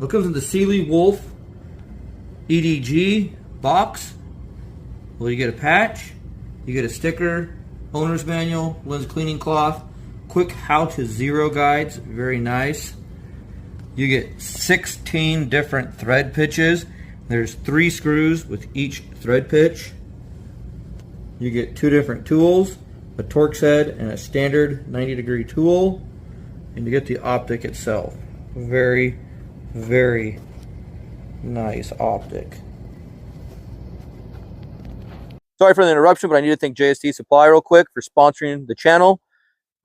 It comes in the Cyelee Wolf EDG box. Well, you get a patch, you get a sticker, owner's manual, lens cleaning cloth, quick how to zero guides, very nice. You get 16 different thread pitches. There's 3 screws with each thread pitch. You get 2 different tools, a Torx head and a standard 90-degree tool, and you get the optic itself. Very, very nice optic. Sorry for the interruption, but I need to thank JSD Supply real quick for sponsoring the channel.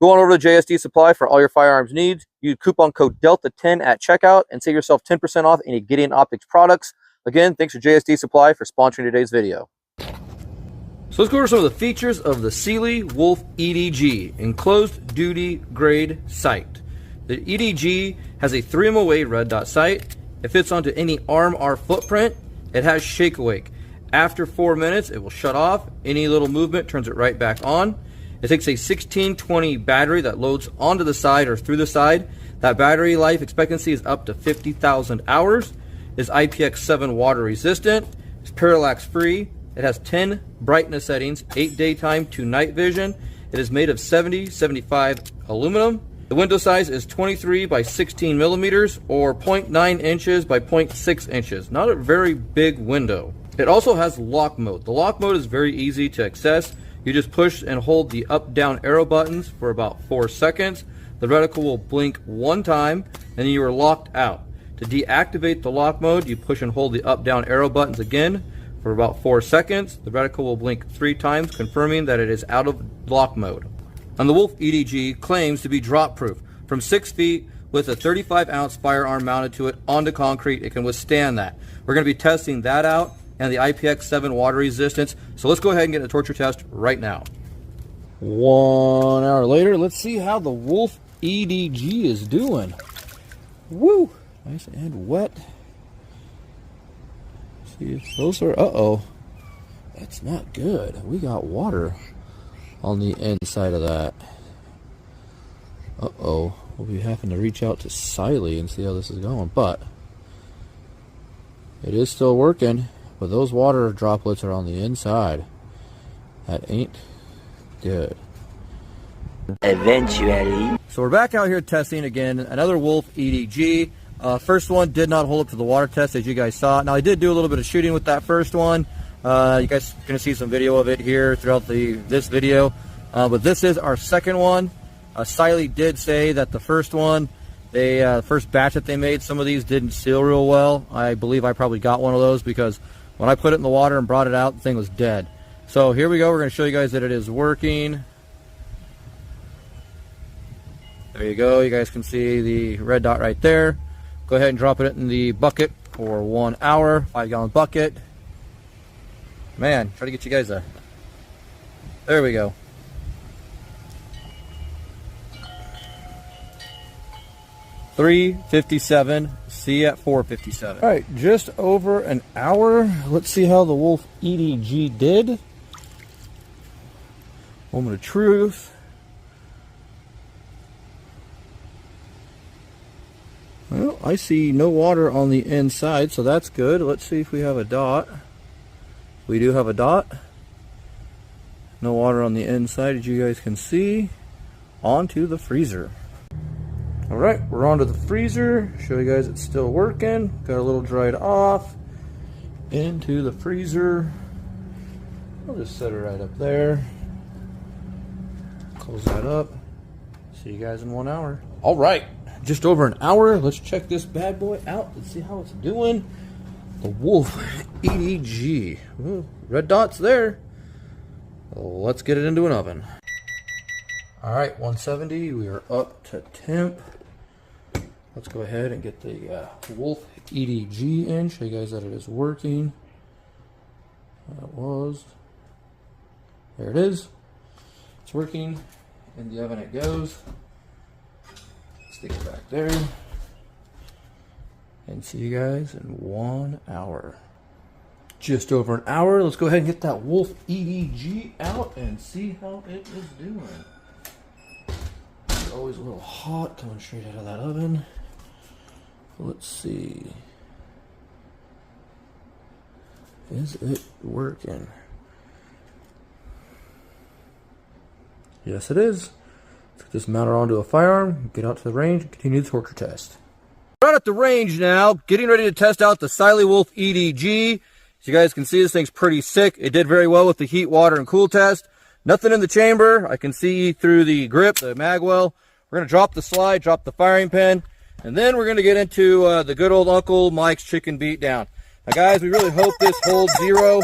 Go on over to JSD Supply for all your firearms needs. Use coupon code DELTA10 at checkout and save yourself 10% off any Gideon Optics products. Again, thanks to JSD Supply for sponsoring today's video. So let's go over some of the features of the Cyelee Wolf EDG, enclosed duty grade sight. The EDG has a 3 MOA red dot sight. It fits onto any arm or footprint. It has shake awake. After 4 minutes, it will shut off. Any little movement turns it right back on. It takes a 1620 battery that loads onto the side or through the side. That battery life expectancy is up to 50,000 hours. It's IPX7 water resistant. It's parallax free. It has 10 brightness settings, 8 daytime, 2 night vision. It is made of 70/75 aluminum. The window size is 23 by 16 millimeters or 0.9 inches by 0.6 inches. Not a very big window. It also has lock mode. The lock mode is very easy to access. You just push and hold the up-down arrow buttons for about 4 seconds. The reticle will blink 1 time and then you are locked out. To deactivate the lock mode, you push and hold the up-down arrow buttons again for about 4 seconds. The reticle will blink 3 times, confirming that it is out of lock mode. And the Wolf EDG claims to be drop proof. From 6 feet with a 35-ounce firearm mounted to it onto concrete, it can withstand that. We're going to be testing that out and the IPX7 water resistance. So let's go ahead and get a torture test right now. 1 hour later, let's see how the Wolf EDG is doing. Woo! Nice and wet. See if those are, uh-oh. That's not good. We got water on the inside of that. Uh-oh. We'll be having to reach out to Cyelee and see how this is going. But it is still working. But those water droplets are on the inside. That ain't good. Eventually. So we're back out here testing again. Another Wolf EDG. First one did not hold up to the water test, as you guys saw. Now I did do a little bit of shooting with that first one. You guys are going to see some video of it here throughout this video. But this is our second one. Cyelee did say that the first one, the first batch that they made, some of these didn't seal real well. I believe I probably got one of those because when I put it in the water and brought it out, the thing was dead. So here we go. We're going to show you guys that it is working. There you go. You guys can see the red dot right there. Go ahead and drop it in the bucket for 1 hour, 5-gallon bucket. Man, try to get you guys a, there we go. $3.57, C at $4.57. All right, just over an hour. Let's see how the Wolf EDG did. Moment of truth. Well, I see no water on the inside, so that's good. Let's see if we have a dot. We do have a dot. No water on the inside, as you guys can see. Onto the freezer. Alright, we're onto the freezer. Show you guys it's still working. Got a little dried off. Into the freezer. I'll just set it right up there. Close that up. See you guys in 1 hour. Alright, just over an hour. Let's check this bad boy out. Let's see how it's doing. The Wolf EDG. Ooh, red dots there. Let's get it into an oven. Alright, 170. We are up to temp. Let's go ahead and get the Wolf EDG in. Show you guys that it is working. That was. There it is. It's working. In the oven it goes. Stick it back there. And see you guys in 1 hour. Just over an hour. Let's go ahead and get that Wolf EDG out and see how it is doing. It's always a little hot coming straight out of that oven. Let's see. Is it working? Yes, it is. Let's get this mounted onto a firearm, get out to the range, and continue the torture test. We're out at the range now, getting ready to test out the Cyelee Wolf EDG. As you guys can see, this thing's pretty sick. It did very well with the heat, water, and cool test. Nothing in the chamber. I can see through the grip, the magwell. We're going to drop the slide, drop the firing pin, and then we're going to get into the good old Uncle Mike's chicken beatdown. Now guys, we really hope this holds zero.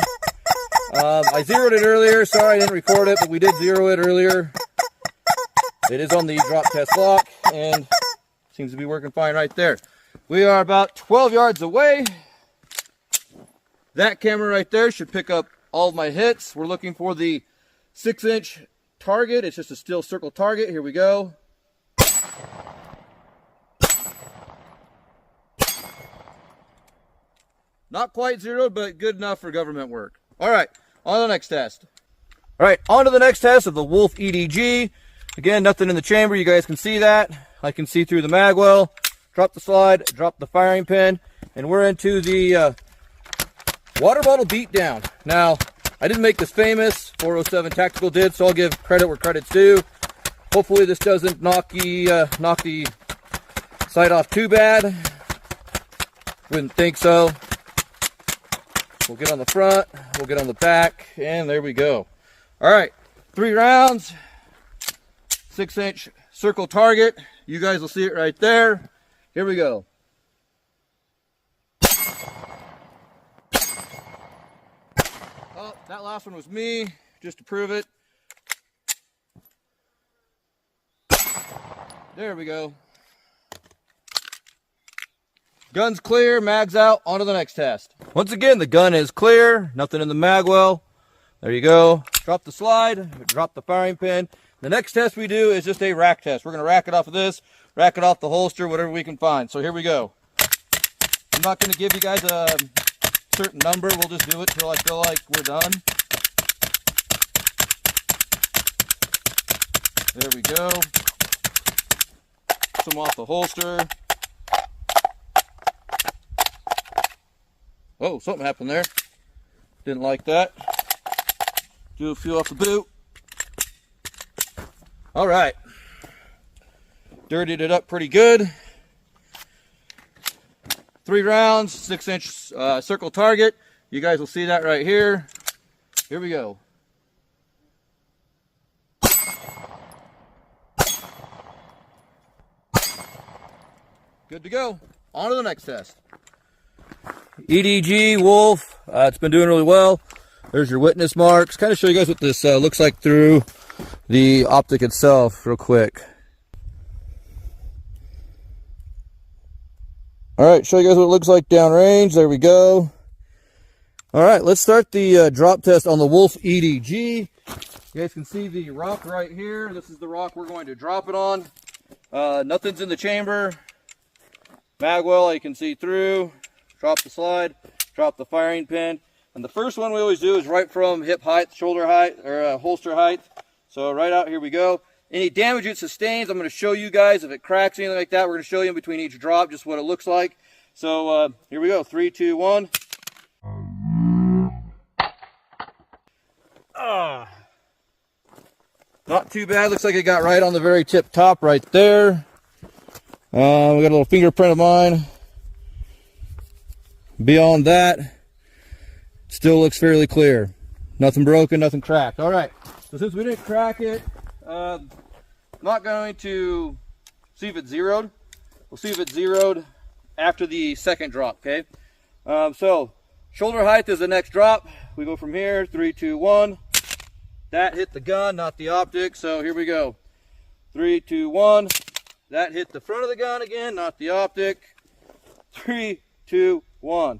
I zeroed it earlier. Sorry I didn't record it, but we did zero it earlier. It is on the drop test lock, and seems to be working fine right there. We are about 12 yards away. That camera right there should pick up all of my hits. We're looking for the 6-inch target. It's just a steel circle target. Here we go. Not quite zeroed, but good enough for government work. All right, on to the next test. All right, on to the next test of the Wolf EDG. Again, nothing in the chamber. You guys can see that. I can see through the magwell. Drop the slide, drop the firing pin, and we're into the water bottle beatdown. Now, I didn't make this famous. 407 Tactical did, so I'll give credit where credit's due. Hopefully this doesn't knock the sight off too bad. Wouldn't think so. We'll get on the front, we'll get on the back, and there we go. All right, 3 rounds, 6-inch circle target. You guys will see it right there. Here we go. Oh, that last one was me, just to prove it. There we go. Gun's clear, mag's out, on to the next test. Once again, the gun is clear, nothing in the magwell. There you go. Drop the slide, drop the firing pin. The next test we do is just a rack test. We're going to rack it off of this, rack it off the holster, whatever we can find. So here we go. I'm not going to give you guys a certain number. We'll just do it till I feel like we're done. There we go. Some off the holster. Oh, something happened there. Didn't like that. Do a few off the boot. All right. Dirtied it up pretty good. 3 rounds, 6-inch circle target. You guys will see that right here. Here we go. Good to go. On to the next test. EDG Wolf, it's been doing really well. There's your witness marks. Kind of show you guys what this looks like through the optic itself real quick. All right, show you guys what it looks like downrange. There we go. All right, let's start the drop test on the Wolf EDG. You guys can see the rock right here. This is the rock we're going to drop it on. Nothing's in the chamber. Magwell, you can see through. Drop the slide, drop the firing pin. And the first one we always do is right from hip height, shoulder height, or holster height. So right out, here we go. Any damage it sustains, I'm going to show you guys. If it cracks, anything like that, we're going to show you in between each drop just what it looks like. So here we go, 3, 2, 1. Not too bad, looks like it got right on the very tip top right there. We got a little fingerprint of mine. Beyond that, still looks fairly clear. Nothing broken, nothing cracked. All right, so since we didn't crack it, I'm not going to see if it's zeroed. We'll see if it's zeroed after the second drop, okay? So, shoulder height is the next drop. We go from here, 3, 2, 1. That hit the gun, not the optic, so here we go. 3, 2, 1. That hit the front of the gun again, not the optic. 3, 2, 1.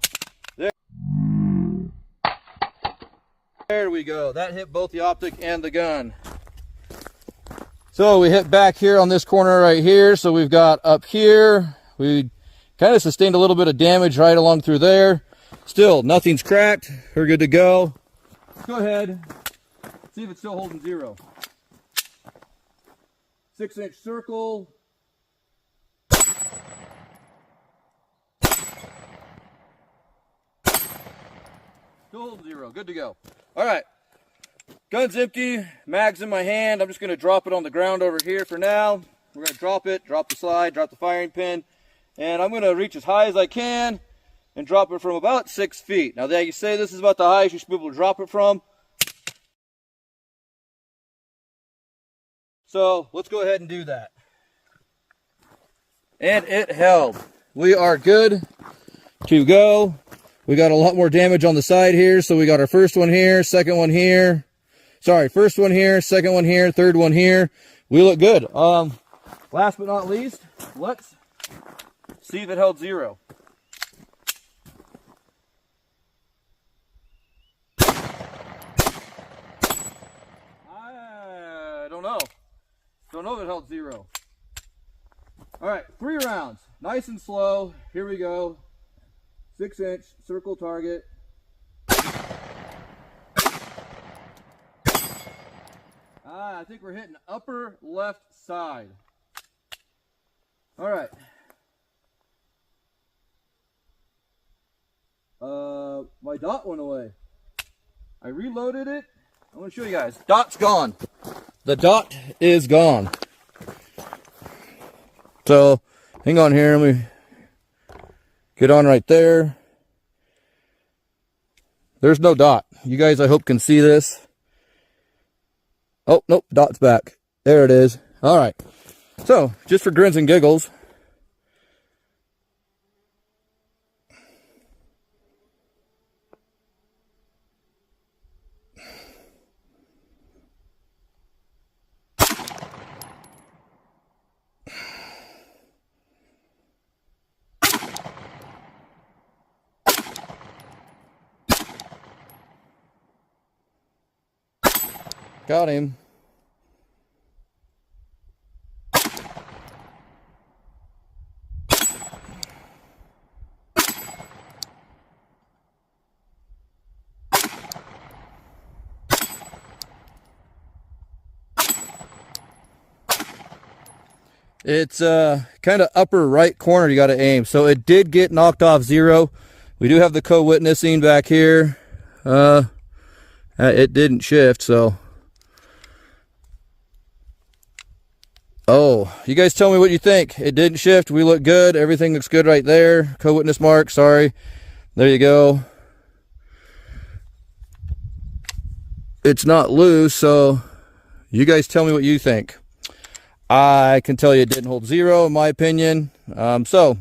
There we go. That hit both the optic and the gun. So we hit back here on this corner right here. So we've got up here. We kind of sustained a little bit of damage right along through there. Still, nothing's cracked. We're good to go. Go ahead. See if it's still holding zero. 6-inch circle. Still holding 0. Good to go. All right. Gun's empty. Mag's in my hand. I'm just going to drop it on the ground over here for now. We're going to drop it, drop the slide, drop the firing pin, and I'm going to reach as high as I can and drop it from about 6 feet. Now, there you say this is about the highest you should be able to drop it from. So let's go ahead and do that. And it held. We are good to go. We got a lot more damage on the side here. So we got our first one here, second one here. Sorry, first one here, second one here, third one here. We look good. Last but not least, let's see if it held 0. I don't know. Don't know if it held 0. All right, 3 rounds. Nice and slow. Here we go. 6-inch circle target. I think we're hitting upper left side. All right. My dot went away. I reloaded it. I'm going to show you guys. Dot's gone. The dot is gone. So, hang on here. Let me get on right there. There's no dot. You guys, I hope, can see this. Oh, nope, dot's back. There it is. All right. So, just for grins and giggles. Got him. It's kind of upper right corner you got to aim. So it did get knocked off 0. We do have the co-witnessing back here. It didn't shift, so. Oh, you guys tell me what you think. It didn't shift. We look good. Everything looks good right there. Co-witness mark. Sorry. There you go. It's not loose, so you guys tell me what you think. I can tell you it didn't hold 0 in my opinion. So,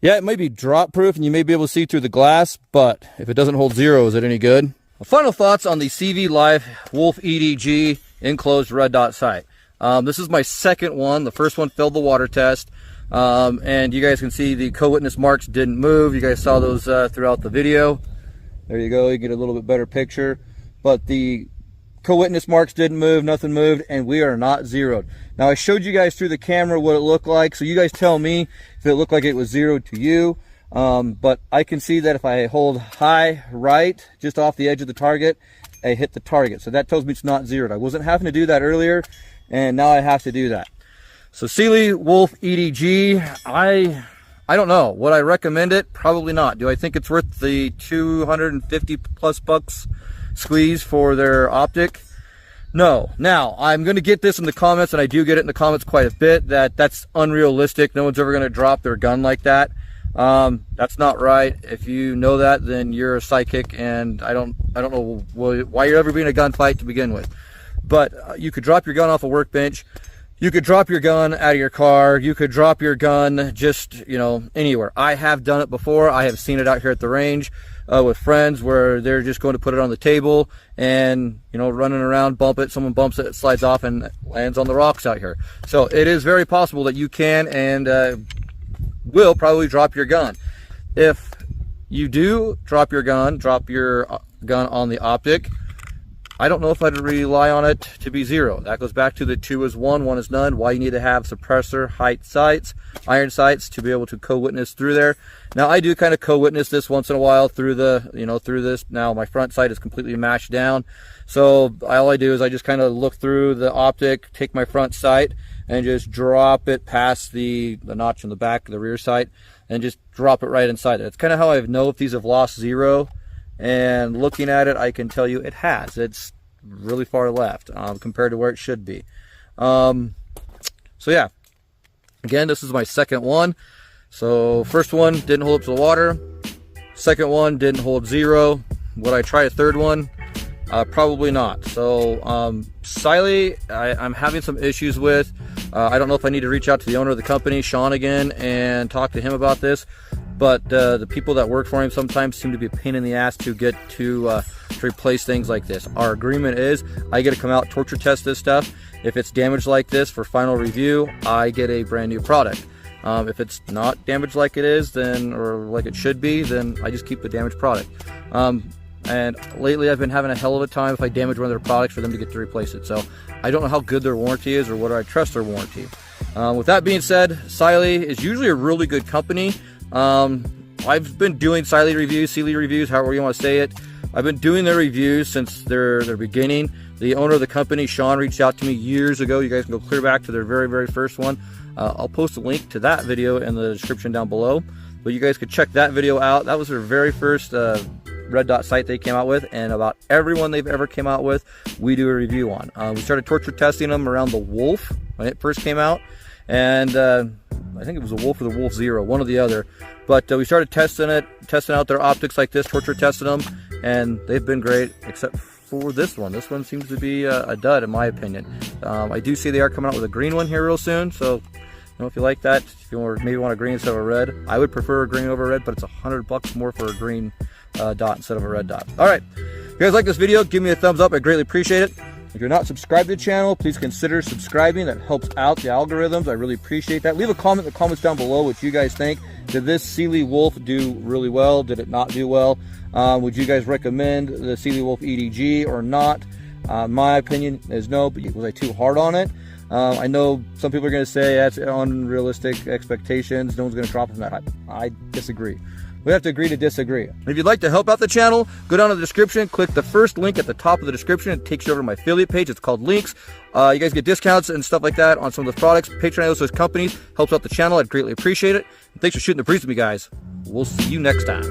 yeah, it may be drop proof and you may be able to see through the glass, but if it doesn't hold 0, is it any good? Final thoughts on the Cyelee Wolf EDG enclosed red dot sight. This is my second one. The first one failed the water test. And you guys can see the co-witness marks didn't move. You guys saw those throughout the video. There you go. You get a little bit better picture. But the co-witness marks didn't move. Nothing moved. And we are not zeroed. Now, I showed you guys through the camera what it looked like. So you guys tell me if it looked like it was zeroed to you. But I can see that if I hold high right, just off the edge of the target, I hit the target. So that tells me it's not zeroed. I wasn't having to do that earlier. And now I have to do that. So Cyelee Wolf EDG, I don't know. Would I recommend it? Probably not. Do I think it's worth the 250 plus bucks squeeze for their optic? No. Now, I'm going to get this in the comments, and I do get it in the comments quite a bit, that's unrealistic. No one's ever going to drop their gun like that. That's not right. If you know that, then you're a psychic, and I don't know why you're ever being a gunfight to begin with. But you could drop your gun off a workbench. You could drop your gun out of your car. You could drop your gun just, anywhere. I have done it before. I have seen it out here at the range with friends where they're just going to put it on the table and, running around, bump it. Someone bumps it, it slides off and lands on the rocks out here. So it is very possible that you can and will probably drop your gun. If you do drop your gun on the optic, I don't know if I'd rely on it to be 0. That goes back to the 2 is 1, 1 is none. Why you need to have suppressor height sights, iron sights, to be able to co-witness through there. Now I do kind of co-witness this once in a while through the, through this. Now my front sight is completely mashed down. So all I do is I just kind of look through the optic, take my front sight and just drop it past the notch in the back of the rear sight and just drop it right inside it. It's kind of how I know if these have lost 0. and looking at it, I can tell you it has. It's really far left compared to where it should be. So yeah, again, this is my second one. So first one didn't hold up to the water. Second one didn't hold zero. Would I try a third one? Probably not. So Cyelee, I'm having some issues with. I don't know if I need to reach out to the owner of the company, Sean, again, and talk to him about this. But the people that work for him sometimes seem to be a pain in the ass to get to replace things like this. Our agreement is I get to come out, torture test this stuff. If it's damaged like this for final review, I get a brand new product. If it's not damaged like it is, then, or like it should be, then I just keep the damaged product. And lately I've been having a hell of a time if I damage one of their products for them to get to replace it. So I don't know how good their warranty is or whether I trust their warranty. With that being said, Cyelee is usually a really good company. I've been doing Cyelee reviews, however you want to say it. I've been doing their reviews since their beginning. The owner of the company, Sean, reached out to me years ago. You guys can go clear back to their very first one. I'll post a link to that video in the description down below. But you guys could check that video out. That was their very first red dot sight they came out with, and about everyone they've ever came out with, we do a review on. We started torture testing them around the Wolf when it first came out, and I think it was the Wolf or the Wolf Zero, one or the other. But we started testing out their optics like this, torture testing them, and they've been great, except for this one. This one seems to be a dud in my opinion. I do see they are coming out with a green one here real soon, so if you like that, if you maybe want a green instead of a red, I would prefer a green over a red, but it's $100 more for a green dot instead of a red dot. All right, if you guys like this video, give me a thumbs up. I greatly appreciate it. If you're not subscribed to the channel, please consider subscribing. That helps out the algorithms. I really appreciate that. Leave a comment in the comments down below what you guys think. Did this Cyelee Wolf do really well? Did it not do well? Would you guys recommend the Cyelee Wolf EDG or not? My opinion is no, but was I too hard on it? I know some people are going to say that's unrealistic expectations. No one's going to drop from that. I disagree. We have to agree to disagree. If you'd like to help out the channel, go down to the description, click the first link at the top of the description. It takes you over to my affiliate page. It's called Links. You guys get discounts and stuff like that on some of the products. Patronize those companies, helps out the channel. I'd greatly appreciate it. And thanks for shooting the breeze with me, guys. We'll see you next time.